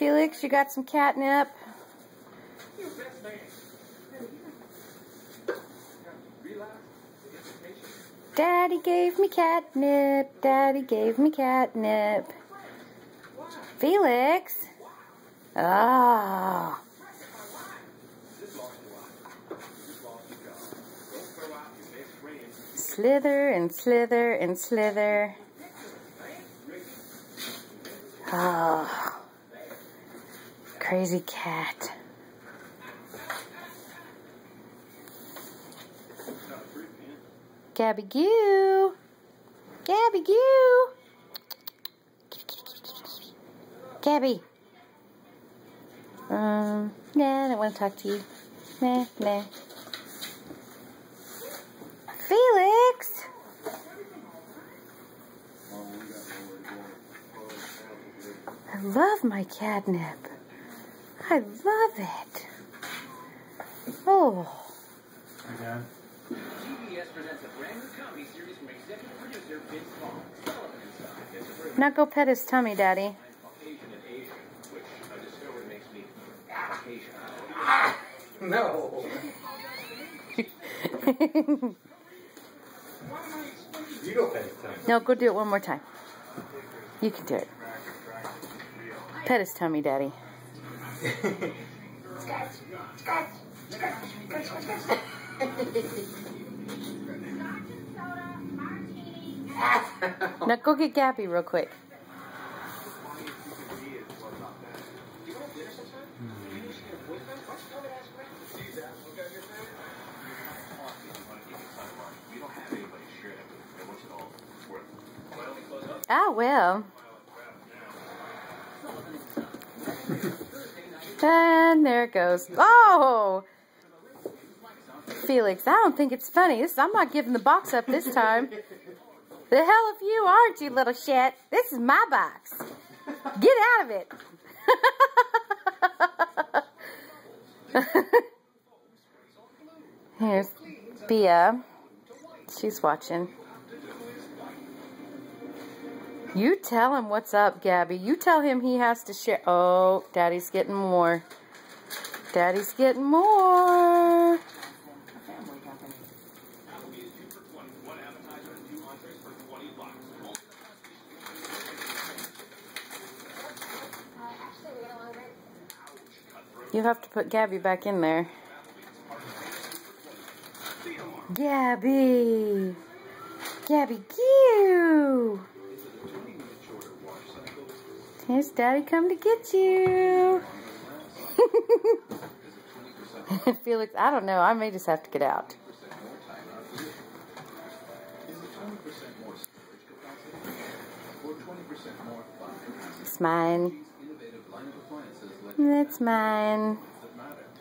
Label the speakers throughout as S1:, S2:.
S1: Felix, you got some catnip? Daddy gave me catnip. Daddy gave me catnip. Felix. Ah. Slither and slither and slither. Oh. Crazy cat. Gabby Goo. Gabby Goo. Gabby. Nah, I don't want to talk to you. Nah. Felix. I love my catnip. I love it. Oh.
S2: Okay.
S3: CBS presents a brand new comedy series from executive producer Vince Vaughn. Sullivan Inside.
S1: Now go pet his tummy, Daddy.
S3: Caucasian and Asian, which I discovered makes me Caucasian.
S2: No. You go pet his tummy.
S1: No, go do it one more time. You can do it. Pet his tummy, Daddy. Now go get Gabby real quick. Ah, well. And there it goes. Oh! Felix, I don't think it's funny. I'm not giving the box up this time. The hell of you aren't, you little shit. This is my box. Get out of it. Here's Bia. She's watching. You tell him what's up, Gabby. You tell him he has to share. Oh, Daddy's getting more. Daddy's getting more. You have to put Gabby back in there. Gabby. Gabby, cute. Here's Daddy come to get you. Felix, I don't know. I may just have to get out. It's mine. That's mine.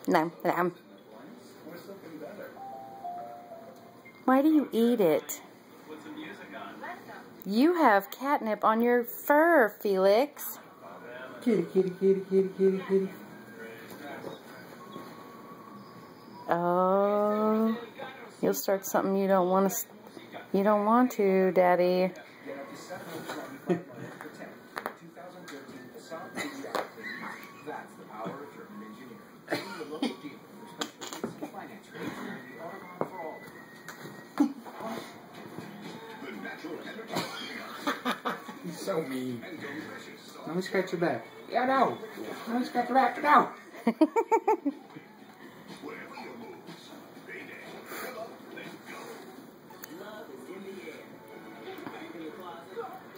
S1: No. Why do you eat it? You have catnip on your fur, Felix.
S2: Kitty.
S1: Oh, you'll start something you don't want to. You don't want to, Daddy.
S2: He's so mean. Let me scratch your back. Yeah, no. Let me scratch your back. No.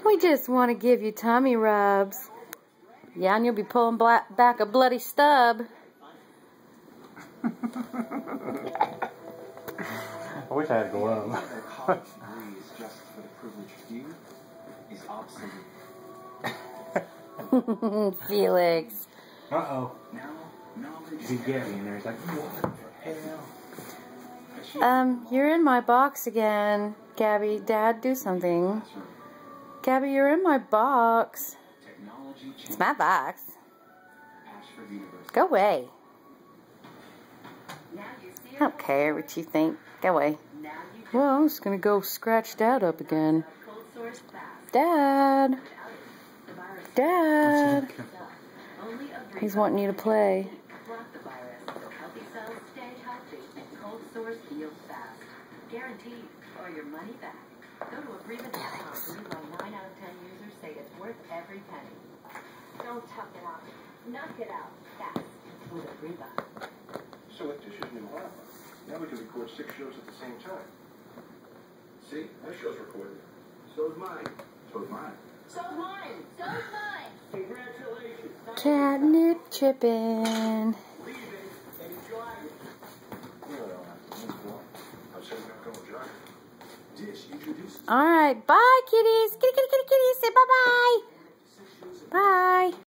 S1: We just want to give you tummy rubs. Yeah, and you'll be pulling back a bloody stub.
S2: I wish I had gloves.
S1: Felix.
S2: Uh-oh. He's getting in there. He's like, what the hell?
S1: You're in my box again. Gabby, Dad, do something. Gabby, you're in my box. It's my box. Go away. I don't care what you think. Go away. Well, I'm just going to go scratch Dad up again. Dad. He's wanting you to play.
S4: Block the virus so healthy cells stay healthy and cold sores heal fast. Guaranteed, or your money back. Go to Abreva.com to read why 9 out of 10 users say it's worth every penny.
S5: Don't tough it out. Knock it out fast.
S4: With Abreva.
S6: So what dishes new Wi-Fi? Now we can record 6 shows at the same time. See? My show's recorded. So's mine. So's mine.
S5: So's mine. So's mine.
S6: Congratulations.
S1: Catnip chipping.
S6: Leave it and enjoy it. You know, I'm saying I'm going jogging. Dish introduced.
S1: All right. Bye, kitties. Kitty, kitty, kitty, kitty. Say bye-bye. Bye.